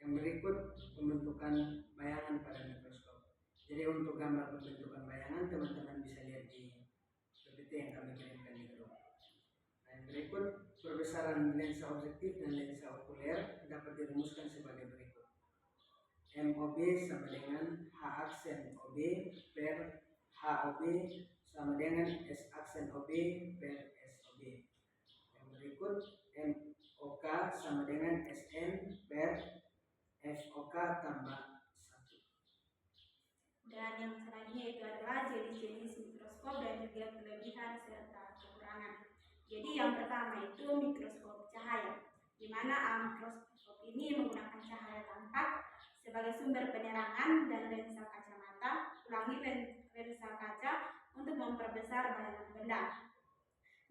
Yang berikut pembentukan bayangan pada mikroskop. Jadi untuk gambar pembentukan bayangan teman-teman bisa lihat di PPT yang kami kirimkan di grup. Nah, yang berikut perbesaran lensa objektif dan lensa okuler dapat dirumuskan sebagai berikut. MOB sama dengan H aksen OB per HOB sama dengan S aksen OB per SOB. Yang berikut MOK sama dengan SN per FOK tambah 1. Dan yang selanjutnya itu adalah jenis-jenis mikroskop dan juga kelebihan serta kekurangan. Jadi yang pertama itu mikroskop cahaya, di mana mikroskop ini menggunakan cahaya tampak sebagai sumber penerangan dan lensa kacamata, lensa kaca untuk memperbesar bayangan benda.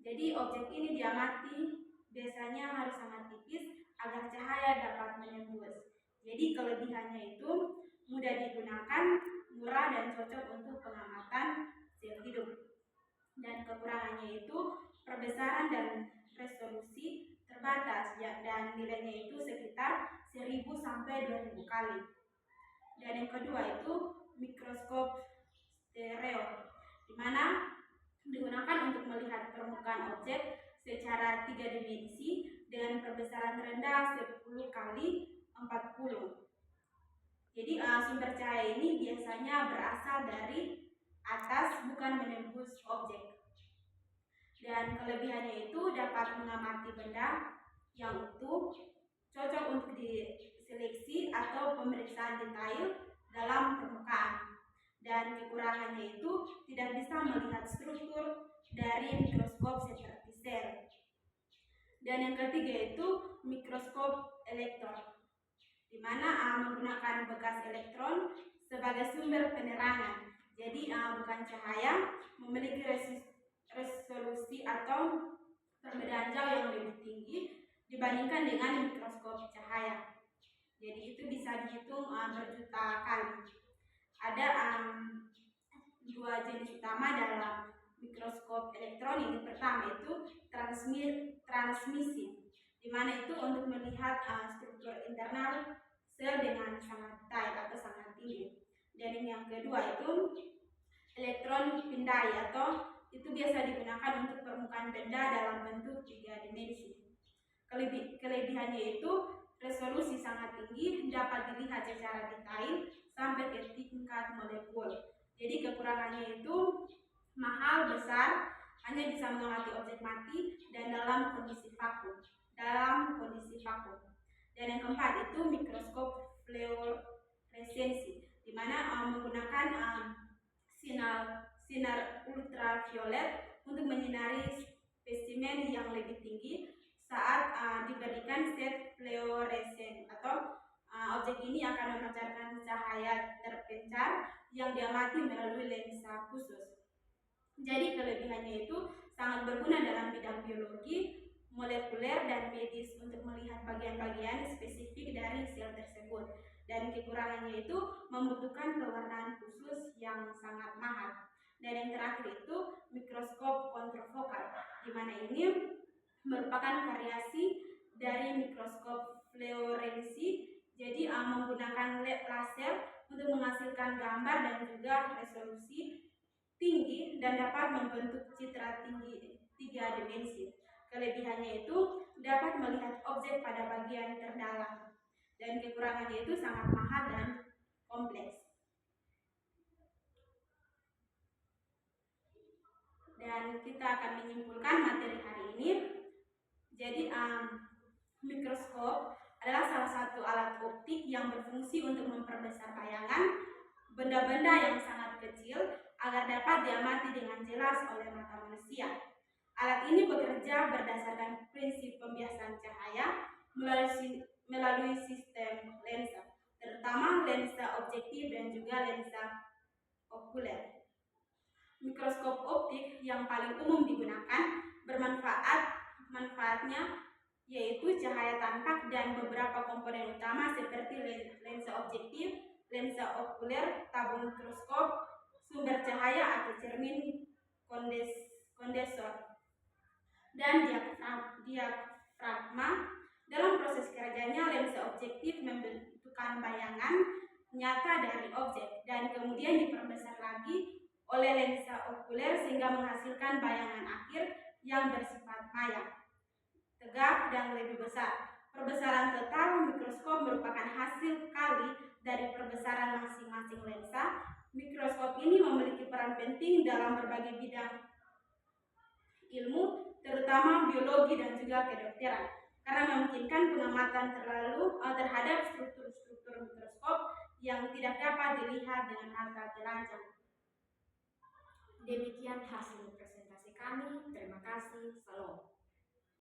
Jadi objek ini diamati biasanya harus sangat tipis agar cahaya dapat menembus. Jadi kelebihannya itu mudah digunakan, murah dan cocok untuk pengamatan sel hidup. Dan kekurangannya itu perbesaran dan resolusi terbatas dan nilainya itu sekitar 1000 sampai 2000 kali. Dan yang kedua itu mikroskop stereo, di mana digunakan untuk melihat permukaan objek secara 3 dimensi dengan perbesaran rendah 10 kali 40. Jadi sumber cahaya ini biasanya berasal dari atas, bukan menembus objek. Dan kelebihannya itu dapat mengamati benda yang utuh, cocok untuk diseleksi atau pemeriksaan detail dalam permukaan. Dan kekurangannya itu tidak bisa melihat struktur dari mikroskop seperti sel. Dan yang ketiga itu mikroskop elektron, di mana menggunakan bekas elektron sebagai sumber penerangan. Jadi bukan cahaya, memiliki resolusi atau perbedaan jauh yang lebih tinggi dibandingkan dengan mikroskop cahaya. Jadi itu bisa dihitung berjuta kali. Ada dua jenis utama dalam mikroskop elektron ini. Pertama itu transmisi, di mana itu untuk melihat struktur internal sel dengan sangat detail atau sangat tinggi. Dan yang kedua itu elektron pindai, atau itu biasa digunakan untuk permukaan benda dalam bentuk 3 dimensi. Kelebihannya itu resolusi sangat tinggi, dapat dilihat secara detail sampai ke tingkat molekul. Jadi kekurangannya itu mahal, besar, hanya bisa mengamati objek mati dan dalam kondisi vakum. Dan yang keempat itu mikroskop fluoresensi, di mana menggunakan sinar ultraviolet untuk menyinari spesimen yang lebih tinggi saat diberikan zat fluoresen, atau objek ini akan memancarkan cahaya terpencar yang diamati melalui lensa khusus. Jadi kelebihannya itu sangat berguna dalam bidang biologi, molekuler, dan medis untuk melihat bagian-bagian spesifik dari sel tersebut. Dan kekurangannya itu membutuhkan pewarnaan khusus yang sangat mahal. Dan yang terakhir itu mikroskop kontrofokal, di mana ini merupakan variasi dari mikroskop fluoresensi. Jadi menggunakan laser untuk menghasilkan gambar dan juga resolusi tinggi dan dapat membentuk citra tinggi 3 dimensi. Kelebihannya itu dapat melihat objek pada bagian terdalam, dan kekurangannya itu sangat mahal dan kompleks. Dan kita akan menyimpulkan materi hari ini. Jadi mikroskop adalah salah satu alat optik yang berfungsi untuk memperbesar bayangan benda-benda yang sangat kecil agar dapat diamati dengan jelas oleh mata manusia. Alat ini bekerja berdasarkan prinsip pembiasan cahaya melalui sistem lensa, terutama lensa objektif dan juga lensa okuler. Mikroskop optik yang paling umum digunakan manfaatnya yaitu cahaya tampak dan beberapa komponen utama seperti lensa objektif, lensa okuler, tabung mikroskop, sumber cahaya atau cermin kondensor, dan diafragma. Dalam proses kerjanya, lensa objektif membentuk bentukan bayangan nyata dari objek dan kemudian diperbesar lagi oleh lensa okuler sehingga menghasilkan bayangan akhir yang bersifat maya, tegak dan lebih besar. Perbesaran total mikroskop merupakan hasil kali dari perbesaran masing-masing lensa. Mikroskop ini memiliki peran penting dalam berbagai bidang ilmu, terutama biologi dan juga kedokteran, karena memungkinkan pengamatan terhadap struktur-struktur mikroskop yang tidak dapat dilihat dengan mata telanjang. Demikian hasil presentasi kami. Terima kasih. Salam.